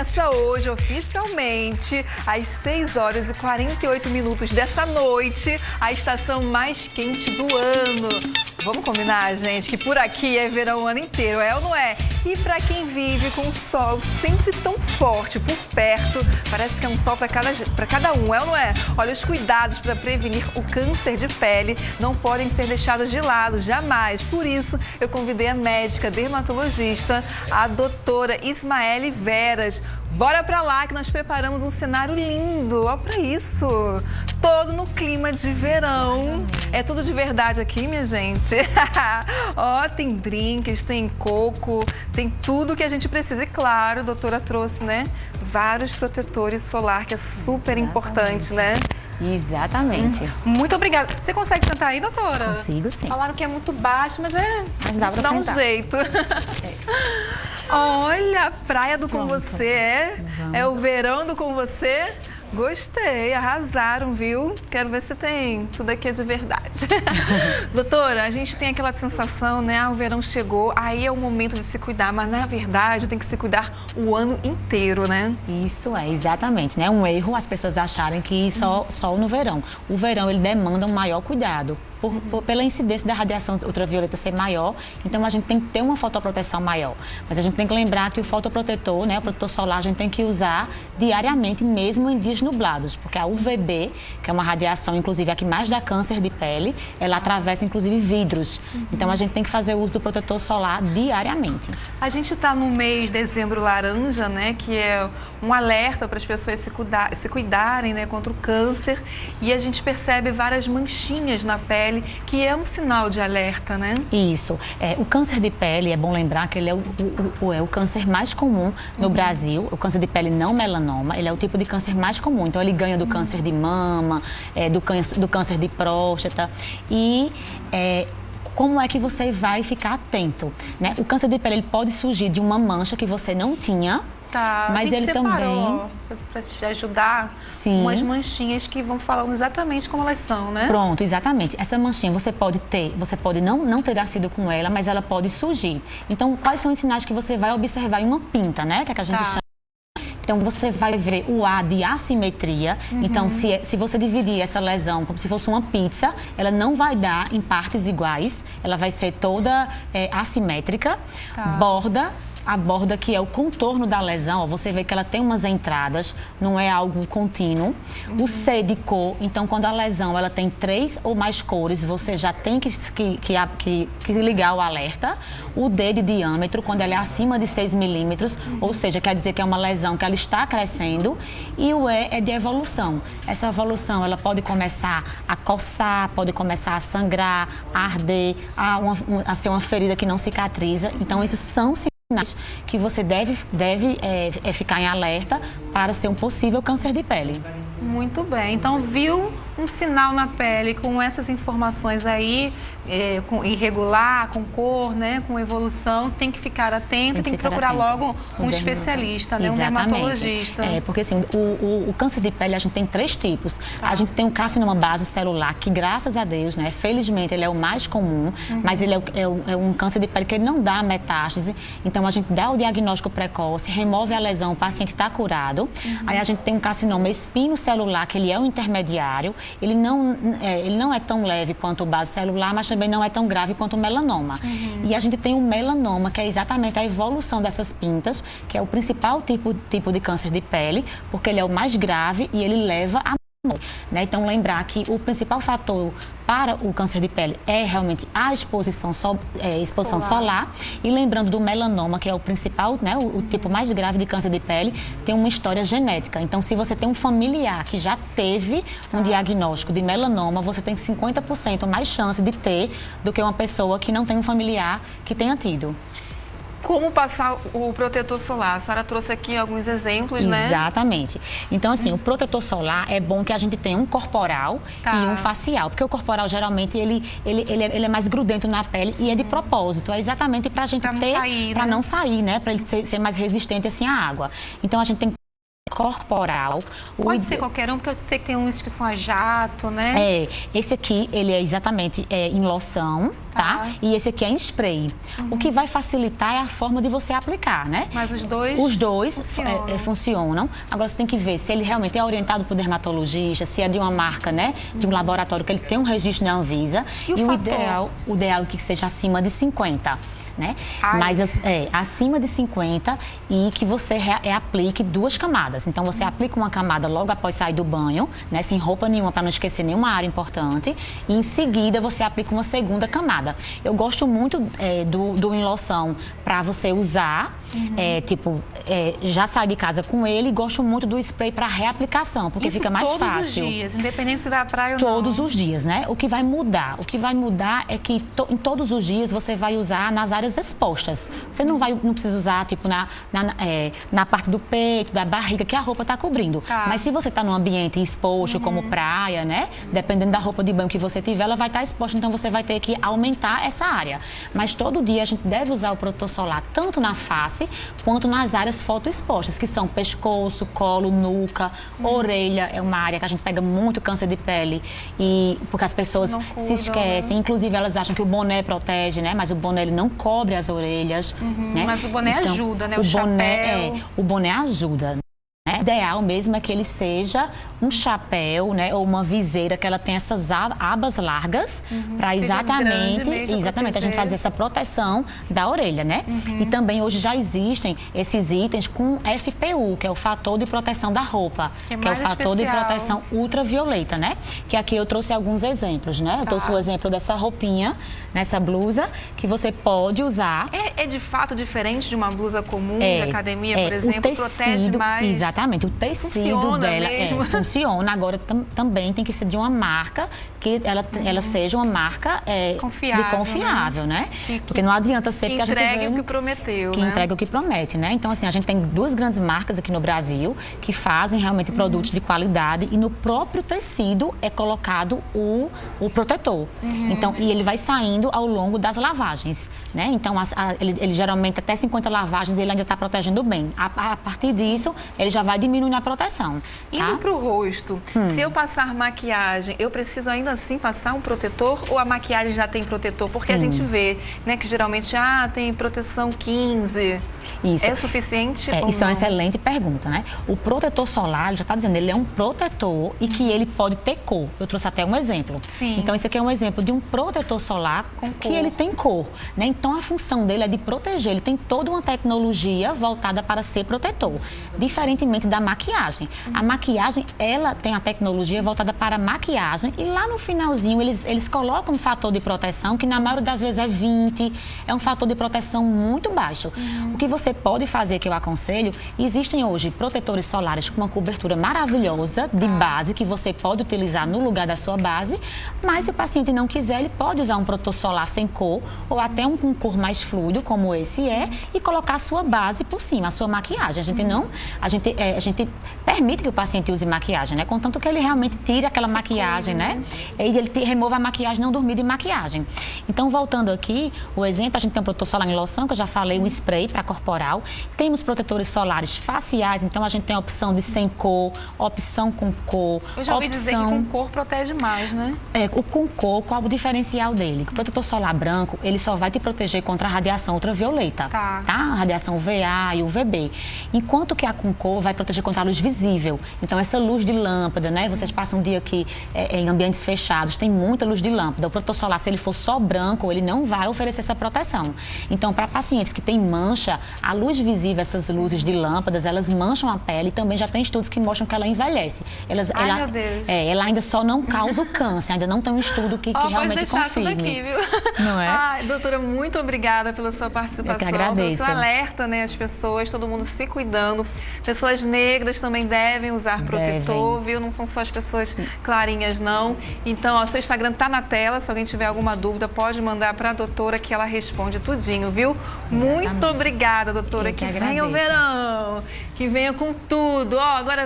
começa hoje, oficialmente, às 6 horas e 48 minutos dessa noite, a estação mais quente do ano. Vamos combinar, gente, que por aqui é verão o ano inteiro, é ou não é? E para quem vive com o sol sempre tão forte por perto, parece que é um sol para cada um, é ou não é? Olha, os cuidados para prevenir o câncer de pele não podem ser deixados de lado, jamais. Por isso, eu convidei a médica dermatologista, a doutora Ismaele Veras. Bora pra lá que nós preparamos um cenário lindo, ó, pra isso. Todo no clima de verão. É tudo de verdade aqui, minha gente. Ó, tem drinks, tem coco, tem tudo que a gente precisa. E claro, a doutora trouxe, né, vários protetores solar, que é super importante, né? Exatamente. Muito obrigada. Você consegue sentar aí, doutora? Consigo, sim. Falaram que é muito baixo, mas dá pra dá um sentar. jeito. Olha, a praia do Com Você, é o verão do Com Você. Gostei, arrasaram, viu? Quero ver se tem. Tudo aqui é de verdade. Doutora, a gente tem aquela sensação, né? Ah, o verão chegou, aí é o momento de se cuidar, mas na verdade tem que se cuidar o ano inteiro, né? Isso é, exatamente, né? Um erro as pessoas acharem que só no verão. O verão, ele demanda um maior cuidado. Pela incidência da radiação ultravioleta ser maior, então a gente tem que ter uma fotoproteção maior. Mas a gente tem que lembrar que o fotoprotetor, né, o protetor solar, a gente tem que usar diariamente, mesmo em dias nublados, porque a UVB, que é uma radiação, inclusive, a que mais dá câncer de pele, ela atravessa, inclusive, vidros. Então a gente tem que fazer o uso do protetor solar diariamente. A gente está no mês de dezembro laranja, né, que é um alerta para as pessoas se cuidarem, né, contra o câncer, e a gente percebe várias manchinhas na pele, que é um sinal de alerta, né? Isso. O câncer de pele, é bom lembrar que ele é o câncer mais comum no Brasil. O câncer de pele não melanoma, ele é o tipo de câncer mais comum. Então, ele ganha do câncer de mama, do câncer de próstata e... como é que você vai ficar atento, né? O câncer de pele, ele pode surgir de uma mancha que você não tinha, mas ele também... Para te ajudar, Sim. Umas manchinhas que vão falando exatamente como elas são, né? Pronto, exatamente. Essa manchinha você pode não ter nascido com ela, mas ela pode surgir. Então, quais são os sinais que você vai observar em uma pinta, né? Que é que a gente chama. Então, você vai ver o ar de assimetria. Então, se você dividir essa lesão como se fosse uma pizza, ela não vai dar em partes iguais. Ela vai ser toda assimétrica. A borda, que é o contorno da lesão, ó, você vê que ela tem umas entradas, não é algo contínuo. O C de cor, então quando a lesão ela tem 3 ou mais cores, você já tem que ligar o alerta. O D de diâmetro, quando ela é acima de 6 milímetros, ou seja, quer dizer que é uma lesão que ela está crescendo. E o E é de evolução. Essa evolução, ela pode começar a coçar, pode começar a sangrar, a arder, a ser uma ferida que não cicatriza. Então, isso são sinais que você deve ficar em alerta para ser um possível câncer de pele. Muito bem. Então, viu um sinal na pele com essas informações aí, com irregular, com cor, né, com evolução, tem que ficar atento, tem que procurar logo um especialista, né, um dermatologista. Porque assim, o câncer de pele, a gente tem 3 tipos. A gente tem o carcinoma basocelular, que graças a Deus, né, felizmente ele é o mais comum, mas ele é um câncer de pele que ele não dá metástase. Então, a gente dá o diagnóstico precoce, remove a lesão, o paciente está curado. Aí a gente tem um carcinoma espinocelular, que ele é o intermediário. Ele não é tão leve quanto o basocelular, mas também não é tão grave quanto o melanoma. E a gente tem o melanoma, que é exatamente a evolução dessas pintas, que é o principal tipo de câncer de pele, porque ele é o mais grave e ele leva a morte, né? Então, lembrar que o principal fator para o câncer de pele é realmente a exposição solar. E lembrando do melanoma, que é o principal, né, o tipo mais grave de câncer de pele, tem uma história genética. Então, se você tem um familiar que já teve um diagnóstico de melanoma, você tem 50% mais chance de ter do que uma pessoa que não tem um familiar que tenha tido. Como passar o protetor solar? A senhora trouxe aqui alguns exemplos, né? Exatamente. Então, assim, o protetor solar é bom que a gente tenha um corporal e um facial. Porque o corporal, geralmente, ele é mais grudento na pele e é de propósito. É exatamente pra gente ter... Pra não sair, né? Pra ele ser mais resistente, assim, à água. Então, a gente tem corporal. Pode ser qualquer um, porque eu sei que tem uns que são a jato, né? Esse aqui, ele é exatamente em loção, tá? E esse aqui é em spray. O que vai facilitar é a forma de você aplicar, né? Mas os dois? Os dois funcionam. Agora, você tem que ver se ele realmente é orientado por dermatologista, se é de uma marca, né? De um laboratório que ele tem um registro na Anvisa. E o ideal é que seja acima de 50. Né? Ai. Mas acima de 50 e que você aplique 2 camadas. Então, você aplica uma camada logo após sair do banho, né? Sem roupa nenhuma, para não esquecer nenhuma área importante. E em seguida, você aplica uma segunda camada. Eu gosto muito do em loção para você usar, já sai de casa com ele. E gosto muito do spray para reaplicação, porque fica mais fácil. Todos os dias, independente se vai à praia ou não. Todos os dias, né? O que vai mudar? O que vai mudar é que em todos os dias você vai usar nas áreas expostas. Você não precisa usar, tipo, na parte do peito, da barriga, que a roupa está cobrindo. Mas se você está num ambiente exposto, como praia, né? Dependendo da roupa de banho que você tiver, ela vai estar exposta, então você vai ter que aumentar essa área. Mas todo dia a gente deve usar o protetor solar, tanto na face, quanto nas áreas fotoexpostas, que são pescoço, colo, nuca, orelha. É uma área que a gente pega muito câncer de pele, porque as pessoas se esquecem. Né? Inclusive, elas acham que o boné protege, né? Mas o boné, ele não cobre as orelhas, né? Mas o boné ajuda, né? O boné ajuda. O ideal mesmo é que ele seja um chapéu, né, ou uma viseira que ela tem essas abas largas para exatamente a gente fazer essa proteção da orelha, né? E também hoje já existem esses itens com FPU, que é o fator de proteção da roupa, que é o fator de proteção ultravioleta, né? Que aqui eu trouxe alguns exemplos, né? Eu trouxe o exemplo dessa roupinha, nessa blusa, que você pode usar. É de fato diferente de uma blusa comum de academia, por exemplo, protege mais. Exatamente, o tecido dela funciona. Agora também tem que ser de uma marca que ela seja uma marca confiável, né? Porque não adianta ser que a gente entregue o que prometeu, que entrega o que promete, né? Então, assim, a gente tem 2 grandes marcas aqui no Brasil que fazem realmente produtos de qualidade e no próprio tecido é colocado o protetor. Então, e ele vai saindo ao longo das lavagens, né? Então, ele geralmente até 50 lavagens ele ainda está protegendo bem. A partir disso, ele já vai diminuindo a proteção. Indo para o rosto, se eu passar maquiagem, eu preciso ainda assim passar um protetor ou a maquiagem já tem protetor? Porque a gente vê, né, que geralmente tem proteção 15. Isso. É suficiente ou isso não? É uma excelente pergunta, né? O protetor solar, já está dizendo, ele é um protetor e que ele pode ter cor. Eu trouxe até um exemplo. Sim. Então, esse aqui é um exemplo de um protetor solar que ele tem cor, né? Então, a função dele é de proteger. Ele tem toda uma tecnologia voltada para ser protetor, diferentemente da maquiagem. A maquiagem, ela tem a tecnologia voltada para a maquiagem e lá no finalzinho eles colocam um fator de proteção que na maioria das vezes é 20, é um fator de proteção muito baixo. O que você pode fazer, que eu aconselho, existem hoje protetores solares com uma cobertura maravilhosa de base que você pode utilizar no lugar da sua base, mas se o paciente não quiser, ele pode usar um protetor solar sem cor ou até um com cor mais fluido, como esse e colocar a sua base por cima, a sua maquiagem. A gente permite que o paciente use maquiagem, né? Contanto que ele realmente tire aquela maquiagem, né? E ele remova a maquiagem, não dormir de maquiagem. Então, voltando aqui, o exemplo, a gente tem um protetor solar em loção, que eu já falei, o spray para corporal. Temos protetores solares faciais, então a gente tem a opção de sem cor, opção com cor. Eu já ouvi dizer que com cor protege mais, né? O com cor, qual o diferencial dele? O protetor solar branco, ele só vai te proteger contra a radiação ultravioleta, tá? A radiação UVA e UVB. Enquanto que a com cor vai proteger contra a luz visível. Então, essa luz de lâmpada, né? Vocês passam um dia aqui em ambientes fechados, tem muita luz de lâmpada. O protetor solar, se ele for só branco, ele não vai oferecer essa proteção. Então, para pacientes que têm mancha, a luz visível, essas luzes de lâmpadas, elas mancham a pele e também já tem estudos que mostram que ela envelhece. Meu Deus. Ela ainda só não causa o câncer, ainda não tem um estudo que realmente confirme. Daqui, viu? Não é? Doutora, muito obrigada pela sua participação. Eu que agradeço. Pelo seu alerta, né? As pessoas, todo mundo se cuidando. Pessoas negras também devem usar protetor, viu? Não são só as pessoas clarinhas, não. Então, seu Instagram tá na tela. Se alguém tiver alguma dúvida, pode mandar para a doutora que ela responde tudinho, viu? Muito obrigada, doutora. Que venha o verão, que venha com tudo. Agora